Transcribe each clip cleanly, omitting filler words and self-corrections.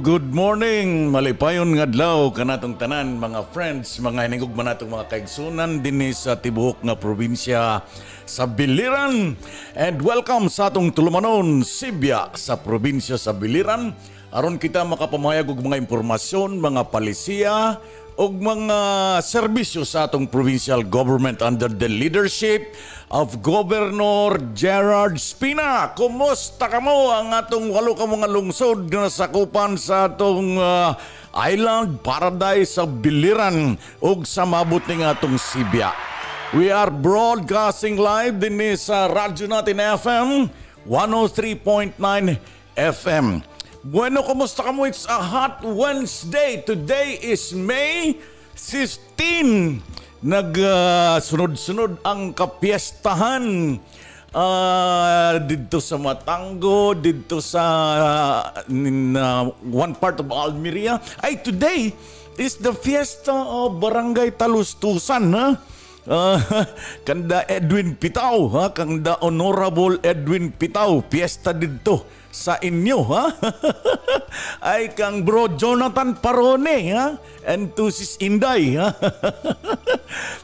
good morning. Malipayon nga adlaw kanatong tanan mga friends, mga hinigugma natong mga kaigsunan dinhi sa tibuok nga probinsya sa Biliran. And welcome sa atong tulumanon Sibya sa probinsya sa Biliran. Aron kita makapamayag og mga impormasyon, mga palisiya og mga serbisyo sa atong provincial government under the leadership of Governor Gerard Spina. Kumusta kamo ang atong walo ka mga lungsod nga nasakupan sa atong island paradise sa Biliran ug sa mabot ning atong Sibya. We are broadcasting live din sa radyo natin FM 103.9 FM. Bueno, kumusta kamo? It's a hot Wednesday. Today is May 16. Sunod-sunod ang kapiestahan dito sa Matango, dito sa one part of Almeria. Ay, today is the fiesta of Barangay Talustusan, ha? Kanda Edwin Pitaw, ha? Kanda Honorable Edwin Pitaw, fiesta dito sa inyo, ha? Ay kang bro Jonathan Parone, ha? And to sis Inday, ha?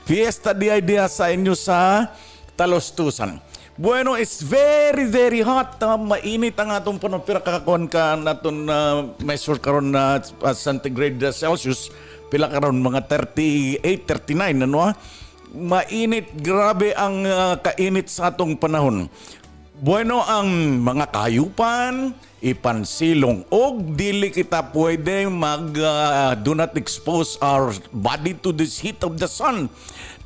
Fiesta di idea sa inyo sa Talustusan. Bueno, it's very very hot, ha? Mainit ang atong panahon, pero kakakuan ka naton measure karon na centigrade Celsius, pila karon mga 38, 39, ano, ha? Mainit, grabe ang kainit sa atong panahon. Bueno, ang mga kayupan, ipansilong og dili kita pwede do not expose our body to this heat of the sun.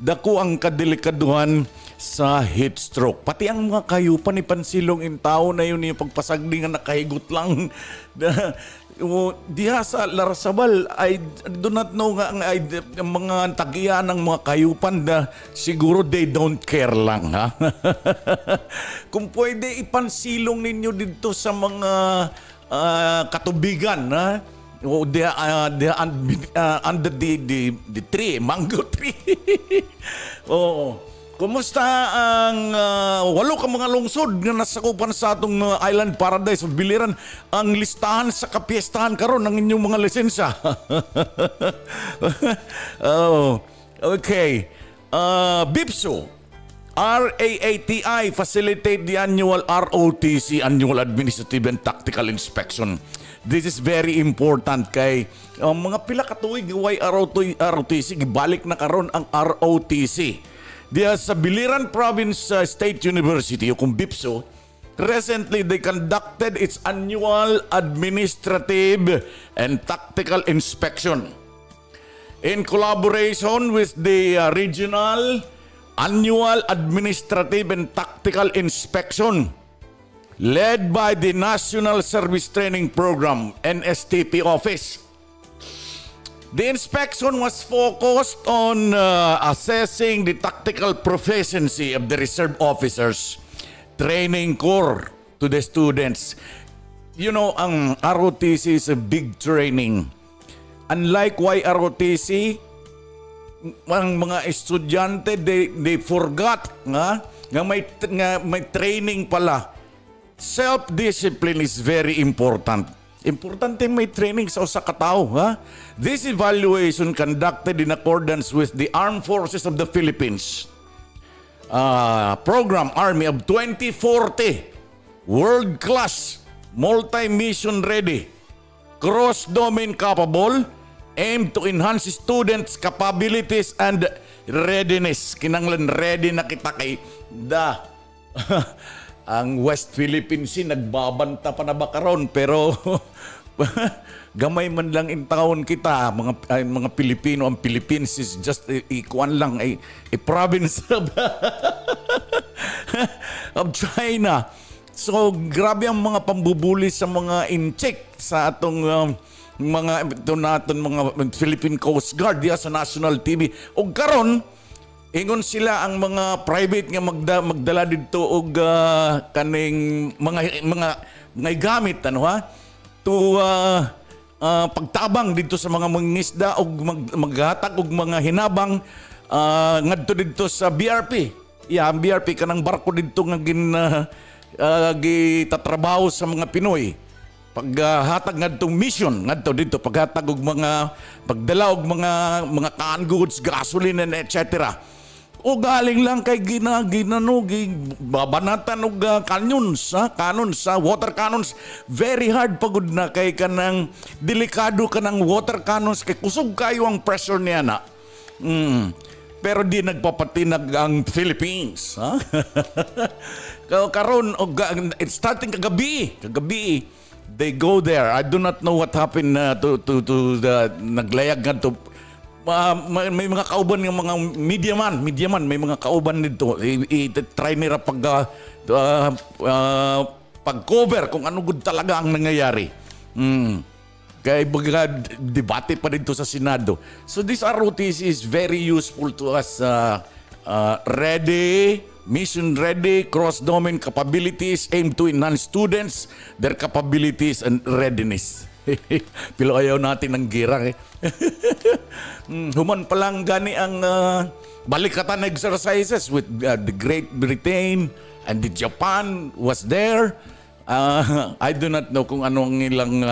Dako ang kadelikaduhan sa heat stroke. Pati ang mga kayupan ipansilong in tao na yun yung pagpasagdi nga nakahigot lang. Diha sa Larasabal, I do not know nga ang mga tagiya ng mga kayupan na siguro they don't care lang, ha? Kung pwede ipansilong ninyo dito sa mga katubigan, ha? Under the tree, mango tree. Oo. Kumusta ang walo ka mga lungsod nga nasakupan sa atong island paradise of Biliran? Ang listahan sa kapiestahan karon ng inyong mga lisensya. Oh, okay. BIPSO, RAATI facilitate the annual ROTC, Annual Administrative and Tactical Inspection. This is very important kay mga pila ka tuig way ROTC gibalik na karon ang ROTC. Diya sa Biliran Province State University, o kung BIPSO, recently they conducted its annual administrative and tactical inspection in collaboration with the regional annual administrative and tactical inspection led by the National Service Training Program, NSTP office. The inspection was focused on assessing the tactical proficiency of the reserve officers, training corps to the students. You know, ang ROTC is a big training. Unlike YROTC, ang mga estudyante, they forgot nga may training pala. Self-discipline is very important. Importante may training sa usa ka tawo, ha? This evaluation conducted in accordance with the Armed Forces of the Philippines Program Army of 2040, world-class, multi-mission ready, cross-domain capable, aimed to enhance students' capabilities and readiness. Kinanglan ready na kita kay ang West Philippines nagbabanta pa na ba karon, pero gamay man lang in taon kita mga Pilipino. Ang Philippines is just ikuan lang a province of China. So grabe ang mga pambubuli sa mga incheck sa atong mga Philippine Coast Guard diya sa national TV. O karon ingon sila ang mga private nga magdala dito og kaning mga gamit, ano, ha, to pagtabang dito sa mga mangingisda og maghatag og mga hinabang ngadto dito sa BRP. Ang BRP kanang barko dito nga gitatrabaho sa mga Pinoy. paghatag ngadtong mission ngadto dito paghatag og mga pagdala og mga canned goods, gasoline and etc. O galing lang kay babanatan og kanon sa water cannons. Very hard pagod na kay kanang delikado kanang water cannons kay kusog kayo ang pressure niya na. Pero di nagpapatinag ang Philippines, ha? Karon it's starting kagabi they go there. I do not know what happened to the naglayag ngadto. May mga kauban ng mga mediaman may mga kauban dito. I-try nila pag-cover kung ano good talaga ang nangyayari. Kaya baga debate pa dito sa Senado. So this ROTC is very useful to us. Mission ready, cross-domain capabilities aim to enhance students, their capabilities and readiness. Pero ayaw natin ng girang Human pa lang gani ang balikatan exercises with the Great Britain and the Japan was there. I do not know kung anong ilang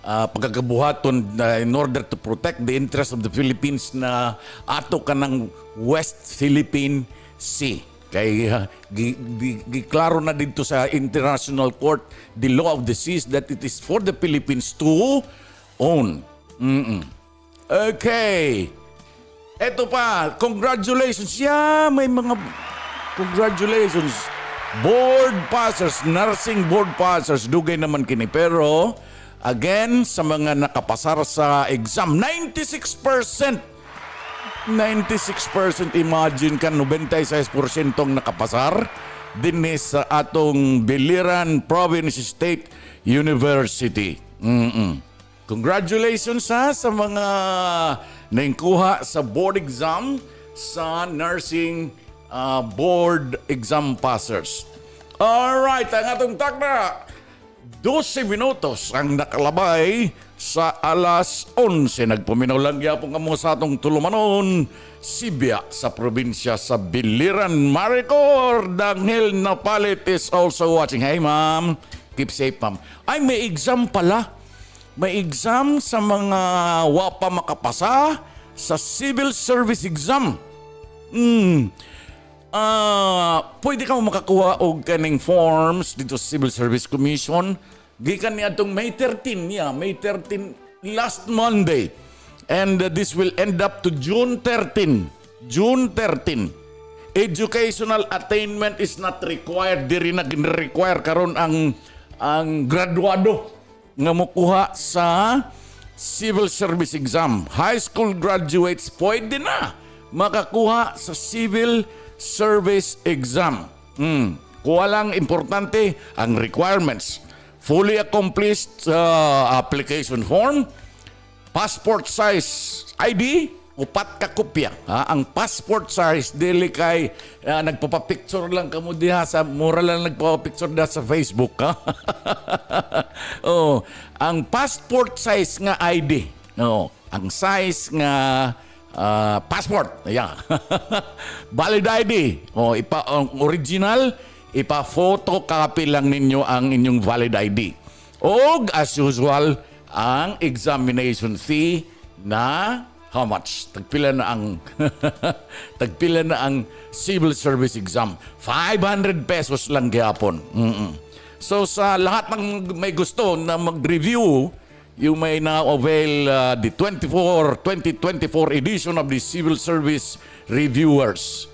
pagkakabuhaton in order to protect the interest of the Philippines na ato ka ng West Philippine Sea. Kay giklaro na dito sa International Court, the law of the seas, that it is for the Philippines to own. Okay. Eto pa, congratulations. Yeah, may mga congratulations. Board passers, nursing board passers, dugay naman kini. Pero, again, sa mga nakapasar sa exam, 96%. 96%, imagine ka, 96% ang nakapasar din sa atong Biliran Province State University. Congratulations sa mga naingkuha sa board exam sa nursing board exam passers. Alright, ang atong takna, 12 minutos ang nakalabay sa alas 11. Nagpuminaw lang yapon kamo sa atong tulumanon, Sibya sa probinsya sa Biliran. Maricor Danghel Napalit is also watching. Hey ma'am, keep safe ma'am. Ay, may exam pala. May exam sa mga wapa makapasa sa civil service exam. Pwede ka makakuha og kaning forms dito sa Civil Service Commission. Gikan niya itong May 13 niya. May 13 last Monday. And this will end up to June 13. June 13. Educational attainment is not required. Di rin nag-require karon ang graduado nga mokuha sa civil service exam. High school graduates pwede na makakuha sa civil service exam. Kuha lang importante ang requirements. Fully accomplished application form, passport size ID, upat ka kopya. Ang passport size dili kay nagpapapicture lang kamo diha sa mura lang nagpapapicture diha sa Facebook. Ang passport size nga ID. Ang size nga passport. Yeah. Valid ID. Original, ipa-photocopy lang ninyo ang inyong valid ID. O as usual, ang examination fee na how much? Tagpila na ang tagpila na ang civil service exam. 500 pesos lang gihapon. So sa lahat ng may gusto na mag-review, you may now avail the 2024 edition of the Civil Service Reviewers.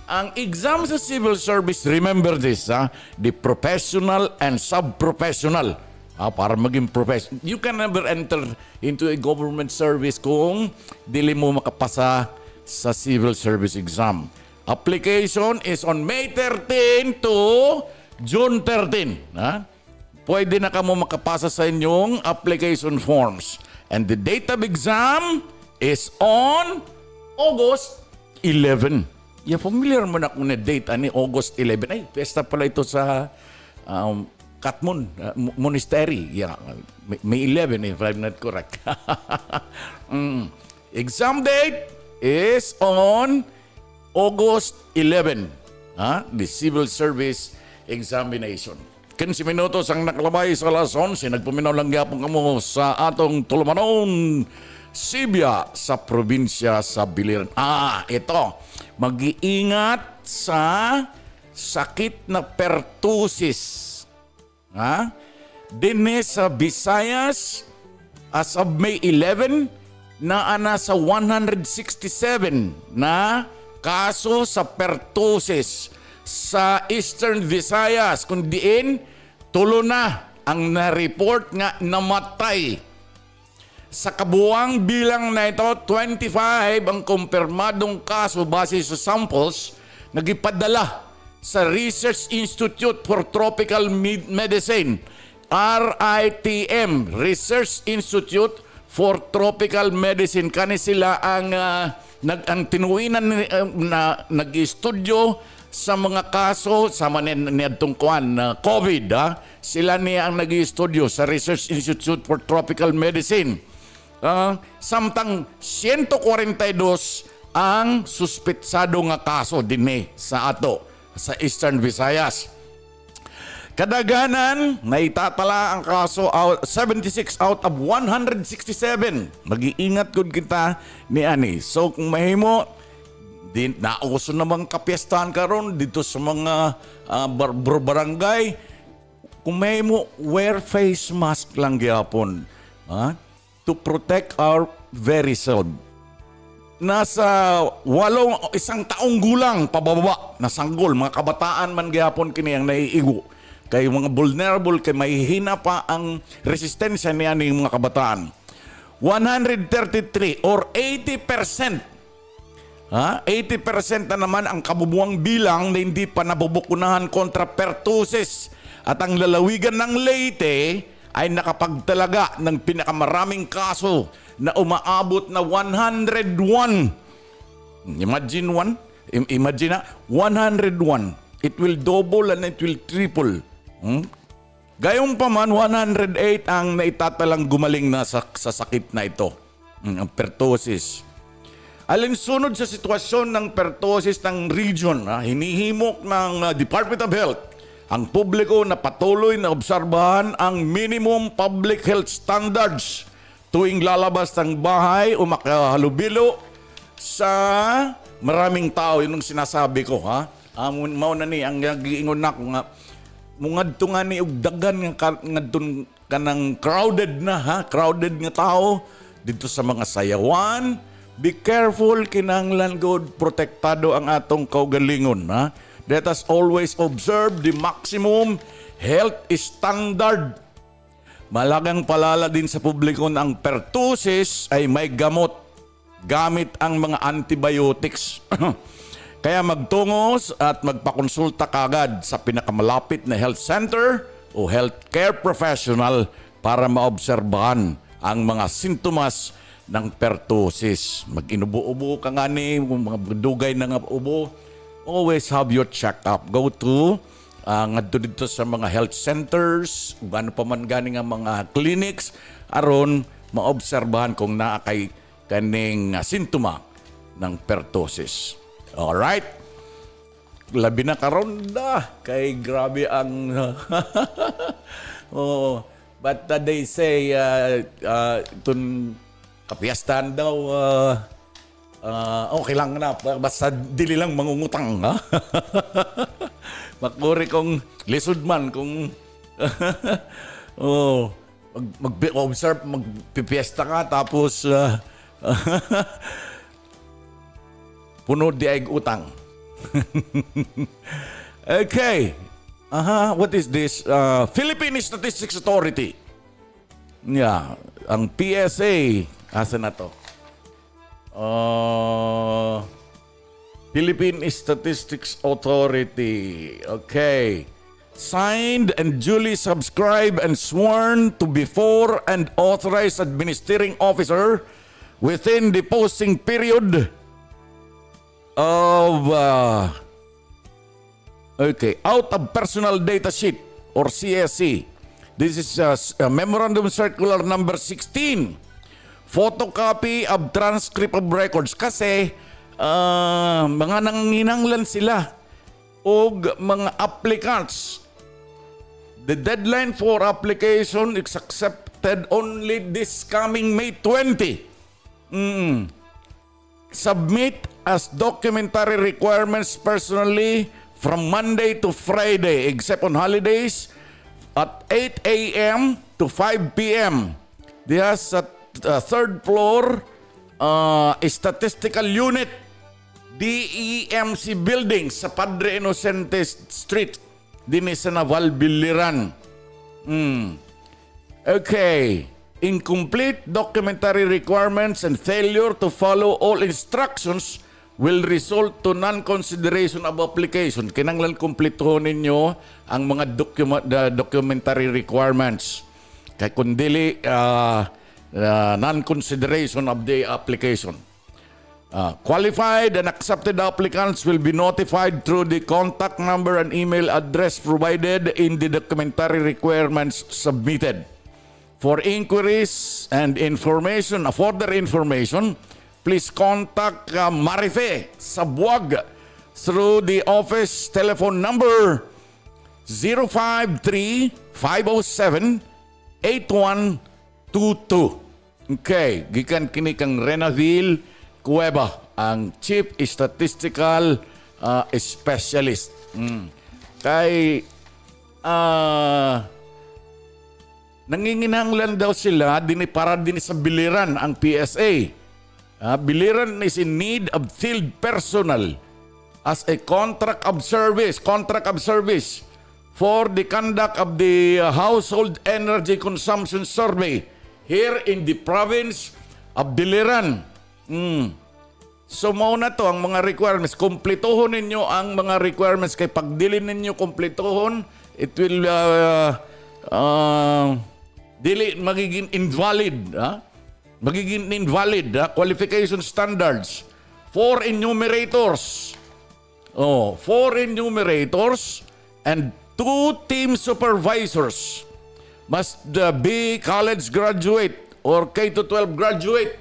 Ang exam sa civil service, remember this, the professional and sub-professional. Para maging professional. You can never enter into a government service kung dili mo makapasa sa civil service exam. Application is on May 13 to June 13. Pwede na kamo makapasa sa inyong application forms. And the date of exam is on August 11. Familiar mo na kung na date ani August 11. Ay, pesta pala ito sa Katmon Monastery. May 11 if I'm not correct. Exam date is on August 11. The civil service examination. 15 minutos ang nakalabay sa alas 11. Nagpuminaw lang gyapon kamo sa atong Tulumanon, Sibya sa probinsya sa Biliran. Ito. Mag-iingat sa sakit na pertussis. Dinhi sa Visayas as of May 11 na sa 167 na kaso sa pertussis sa Eastern Visayas, kung diin, tulo na ang na-report nga namatay. Sa kabuang bilang na ito, 25 ang kumpirmadong kaso base sa samples nagipadala sa Research Institute for Tropical Medicine, RITM, Research Institute for Tropical Medicine. Kani sila ang tinuwinan na nag-istudyo sa mga kaso sa niadtong COVID. Sila niya ang nag-istudyo sa Research Institute for Tropical Medicine. Samtang 142 ang suspetsado nga kaso dinhi sa ato sa Eastern Visayas. Kadaganan naitatala ang kaso 76 out of 167. Mag-iingat gud kita ni ani. So kung mahimo nauso namang kapiestahan karon dito sa mga barangay, kung may mo, wear face mask lang gyapon to protect our very self. Nasa isang taong gulang pababa na sanggol, mga kabataan man gyapon kini ang naiigo. Kay mga vulnerable, kay mahihina pa ang resistensya niya ng mga kabataan. 133 or 80%. 80% na naman ang kabubuang bilang na hindi pa nabubukunahan kontra pertussis. At ang lalawigan ng Leyte ay nakapagtalaga ng pinakamaraming kaso na umaabot na 101. Imagine 101. It will double and it will triple. Gayong pa man, 108 ang naitatalang gumaling na sa sakit na ito. Ang pertussis. Alinsunod sa sitwasyon ng pertussis ng region, hinihimok ng Department of Health ang publiko na patuloy na obserbahan ang minimum public health standards tuwing lalabas ng bahay o makahalubilo sa maraming tao. Yun ang sinasabi ko. Mao na ni ang giingon na ko nga mungadto nga ni og dagan nga ngadton kanang crowded nga tao dito sa mga sayawan. Be careful, kinahanglan good protektado ang atong kaugalingon. Let us always observe the maximum health standard. Malagang palala din sa publiko na ang pertussis ay may gamot gamit ang mga antibiotics. Kaya magtungos at magpakonsulta kagad sa pinakamalapit na health center o healthcare professional para maobserbahan ang mga sintomas ng pertussis. Mag-inubo-ubo ka nga ni, mga dugay na nga ubo, always have your check-up. Go to ngadto dito sa mga health centers, ano pa man gani nga mga clinics, aron maobserbahan kung naa kay kaning sintoma ng pertussis. Alright? Labi na karon kay grabe ang but they say itong kapiyastahan daw okay lang na, basta dili lang mangungutang. Makuri kong lisod man kung mag-observe, magpipiesta ka tapos puno di ay utang. Okay. What is this? Philippine Statistics Authority. Yeah, ang PSA. Asa na to? Philippine Statistics Authority. Okay. Signed and duly subscribed and sworn to before and authorized administering officer within the posting period of out of personal data sheet or CSC. This is a Memorandum Circular number 16. Photocopy of transcript of records. Kasi mga nanginanglan sila o mga applicants The deadline for application is accepted only this coming May 20. Submit as documentary requirements personally from Monday to Friday, except on holidays, at 8 a.m. to 5 p.m. There's a third floor statistical unit, DEMC building sa Padre Inocente Street, din sa Naval Biliran. Okay. Incomplete documentary requirements and failure to follow all instructions will result to non-consideration of application. Kinanglan kumplituhin ninyo ang mga documentary requirements. Kaya kundili non-consideration of the application. Qualified and accepted applicants will be notified through the contact number and email address provided in the documentary requirements submitted. For inquiries and information, further information, please contact Marife Sabuag through the office telephone number 053-507-8122. Okay, gikan kini kang Renaville Cueva, ang Chief Statistical Specialist. Kay nanginginanglan daw sila para din sa Biliran ang PSA. Biliran is in need of field personnel as a contract of service for the conduct of the household energy consumption survey here in the province of Biliran. So mauna to ang mga requirements. Kumplituhon ninyo ang mga requirements. Kay pagdili ninyo kumplituhon, it will dili magiging invalid, magiging invalid qualification standards. 4 enumerators. 4 enumerators and 2 team supervisors must be college graduate or K-12 graduate.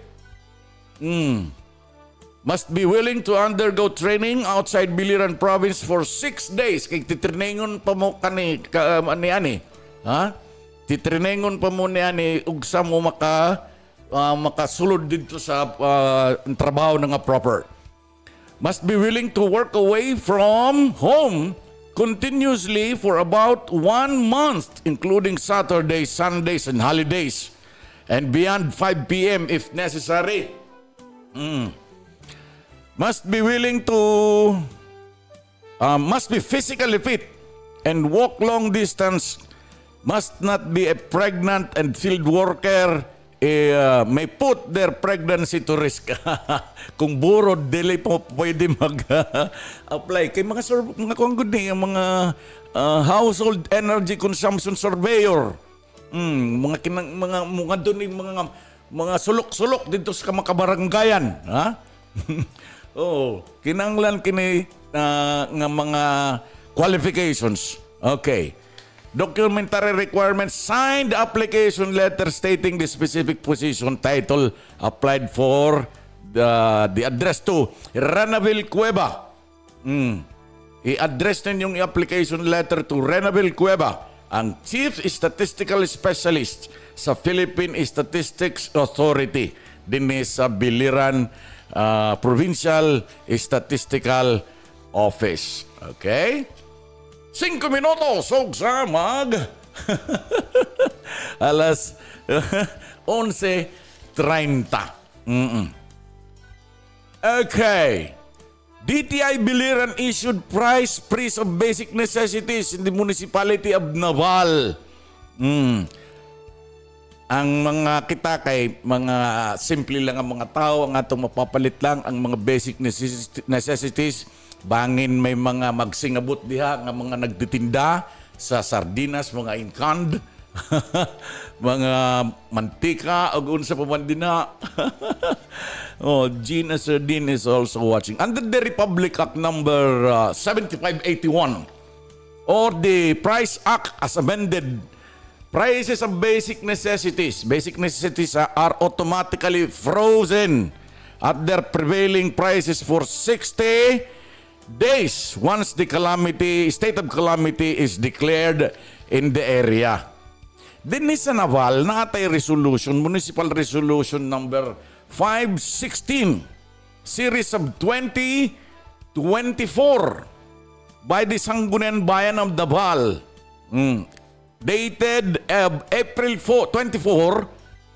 Must be willing to undergo training outside Biliran province for 6 days. Kay titreningon pa mo ani. Titreningon pa mo ni ugsa mo makasulod dito sa trabaho nga proper. Must be willing to work away from home continuously for about 1 month, including Saturdays, Sundays, and holidays, and beyond 5 p.m. if necessary. Must be willing to must be physically fit and walk long distance. Must not be a pregnant and field worker. May put their pregnancy to risk. Kung burod, dili po pwede mag-apply. Kay mga mga household energy consumption surveyor. Mga doon mga sulok-sulok dito sa makabaranggayan. Kinanglan kini nga mga qualifications. Okay. Documentary requirements, signed application letter stating the specific position, title applied for, the address to Renaville Cueva. I-address ninyong application letter to Renaville Cueva, ang Chief Statistical Specialist sa Philippine Statistics Authority din sa Biliran Provincial Statistical Office. Okay? 5 minutos sa alas 11:30. Okay. DTI Biliran issued price freeze of basic necessities in the municipality of Naval. Ang mga kita kay mga simple lang ang mga tao, ang atong mapapalit lang ang mga basic necessities. Bangin may mga magsingabot diha nga mga nagtitinda sa sardinas, mga incand, mga mantika ug unsa pa man dinha. Gina Sardin is also watching. Under the Republic Act number 7581 or the Price Act as amended, prices of basic necessities are automatically frozen at their prevailing prices for 60 days once the state of calamity is declared in the area. Din sa Naval, natay resolution, Municipal Resolution number 516, Series of 2024 by the Sangguniang Bayan of Naval, dated April 24,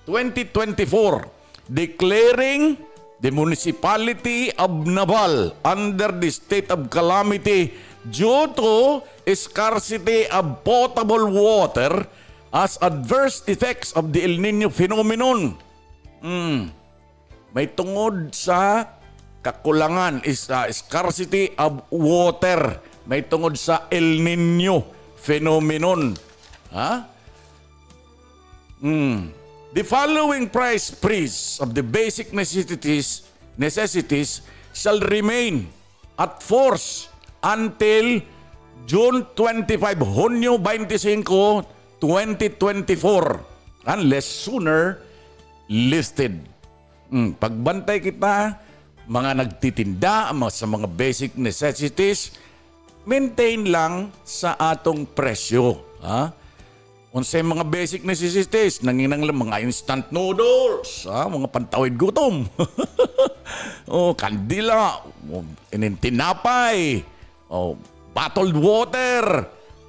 2024, declaring the municipality of Naval under the state of calamity due to scarcity of potable water as adverse effects of the El Nino phenomenon. May tungod sa kakulangan is scarcity of water. May tungod sa El Nino phenomenon. The following price freeze of the basic necessities shall remain at force until June 25, Hunyo 25, 2024, unless sooner listed. Pagbantay kita, mga nagtitinda sa mga basic necessities, maintain lang sa atong presyo. Unsay mga basic necessities, nanginanglan mga instant noodles, mga pantawid gutom, kandila, tinapay, bottled water,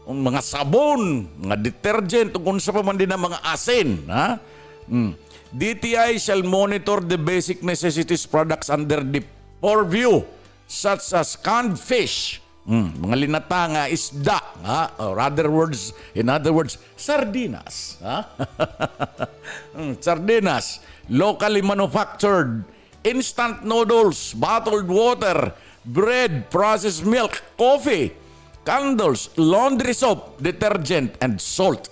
mga sabon, mga detergent, kung sa pa man din ang mga asin. DTI shall monitor the basic necessities products under the purview such as canned fish, mga linatang isda, or in other words, sardinas. Sardinas, locally manufactured, instant noodles, bottled water, bread, processed milk, coffee, candles, laundry soap, detergent, and salt.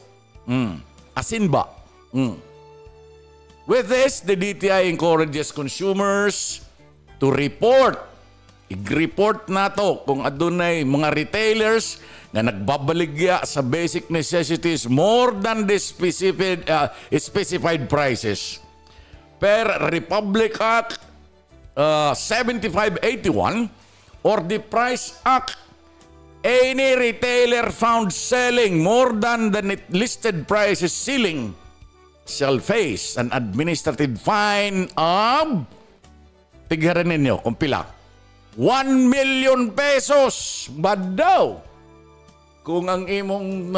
Asin ba? With this, the DTI encourages consumers to report. I-report na to kung adunay mga retailers na nagbabaligya sa basic necessities more than the specified prices. Per Republic Act 7581 or the Price Act, any retailer found selling more than the listed prices ceiling shall face an administrative fine of, tigharan ninyo kung pila, 1 million pesos. Bad daw. Kung ang imong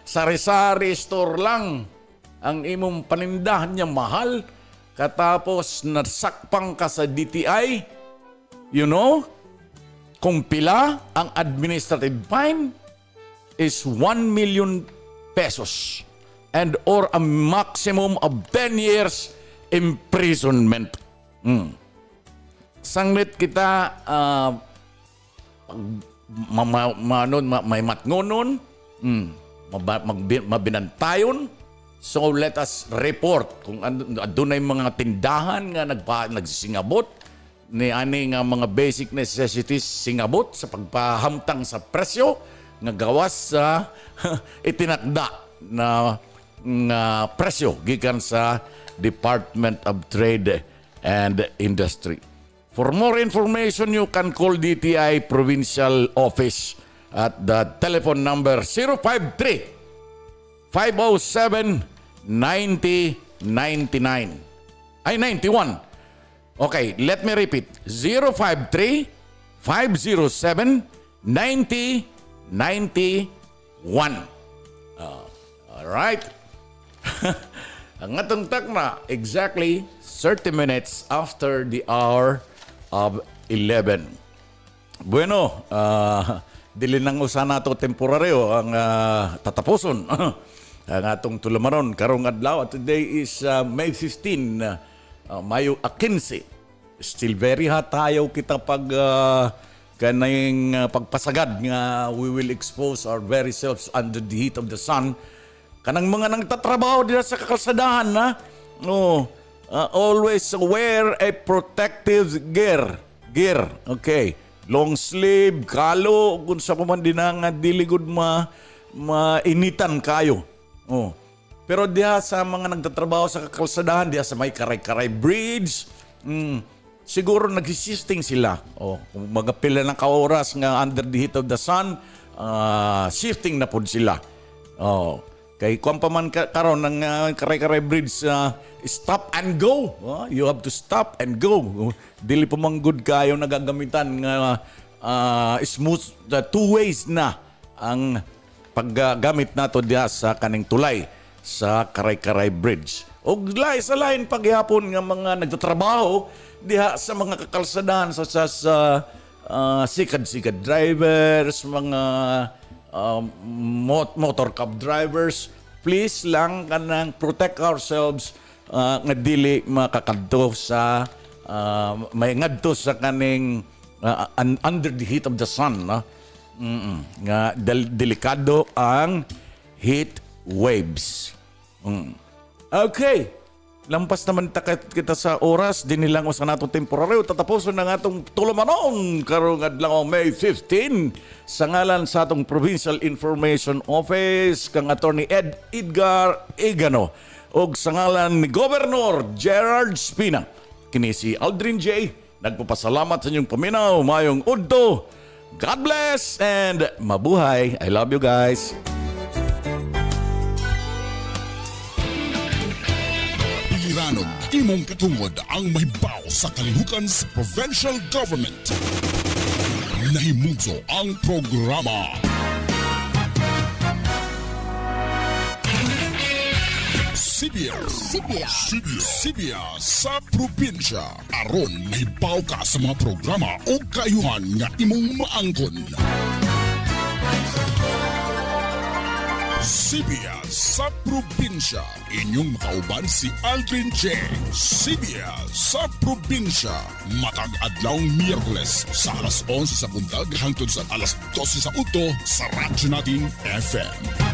sari-sari store lang, ang imong panindahan niya mahal, katapos nasakpang ka sa DTI, you know, kung pila, ang administrative fine is 1 million pesos and or a maximum of 10 years imprisonment. Sanglit kita may matngonon, mabinantayon. So let us report kung adunay mga tindahan nga nagsisingabot ni ani nga mga basic necessities singabot sa pagpahamtang sa presyo nga gawas sa itinakda na presyo gikan sa Department of Trade and Industry. For more information, you can call DTI Provincial Office at the telephone number 053-507-9099. Ay, 91. Okay, let me repeat. 053-507-9091. Alright. Ang atong takna, exactly 30 minutes after the hour of 11. Bueno, dili nang usa nato temporaryo ang tatapuson. Ang atong tulamaron karong adlaw. Today is May 15, Mayo 15. Still very hot tayo kita pag kanayong pagpasagad nga we will expose our very selves under the heat of the sun. Kanang mga nagtatrabaho dira sa kakalsadahan na always wear a protective gear. Okay. Long sleeve, kalo, kung sa paman din nga diligod mainitan kayo. Pero diha sa mga nagtatrabaho sa kakalsadahan, diha sa may karay-karay bridge, siguro nagsisisting sila. Kung magapila ng kaoras nga under the heat of the sun, shifting na pod sila. Oh, kay kung pa man karon ng Karay-Karay Bridge stop and go. You have to stop and go. Dili pa mang good kayo nagagamitan nga smooth two ways na ang paggamit nato diha sa kaning tulay sa Karay-Karay Bridge. O sa lain paghihapon nga mga nagtatrabaho diha sa mga kakalsadahan sa sikad-sikad drivers, mga motor cab drivers, please lang kanang protect ourselves nga dili makakadto sa may ngadto sa kaning under the heat of the sun, no? Nga delikado ang heat waves. Okay, lampas naman kita sa oras, din nilang sa natong temporaryo. Tatapuson na nga itong tulumanon karong adlaw May 15 sa ngalan sa atong Provincial Information Office kang Attorney Edgar Egano o sa ngalan ni Governor Gerard Spina. Kini si Aldrin J. Nagpapasalamat sa inyong paminaw. Mayong udto. God bless and mabuhay. I love you guys. Iranog, imong katungod ang mahibaw sa kalihukan sa provincial government. Nahimugso ang programa. Sibya sa probinsya. Aron mahibaw ka sa mga programa o kayuhan nga imong maangkon. Sibya sa probinsya. Inyong makauban si Aldrin J. Sibya sa probinsya. Matag adlawng Miyerkules sa alas 11 sa buntag hangtod sa alas 12 sa uto sa radyo natin FM.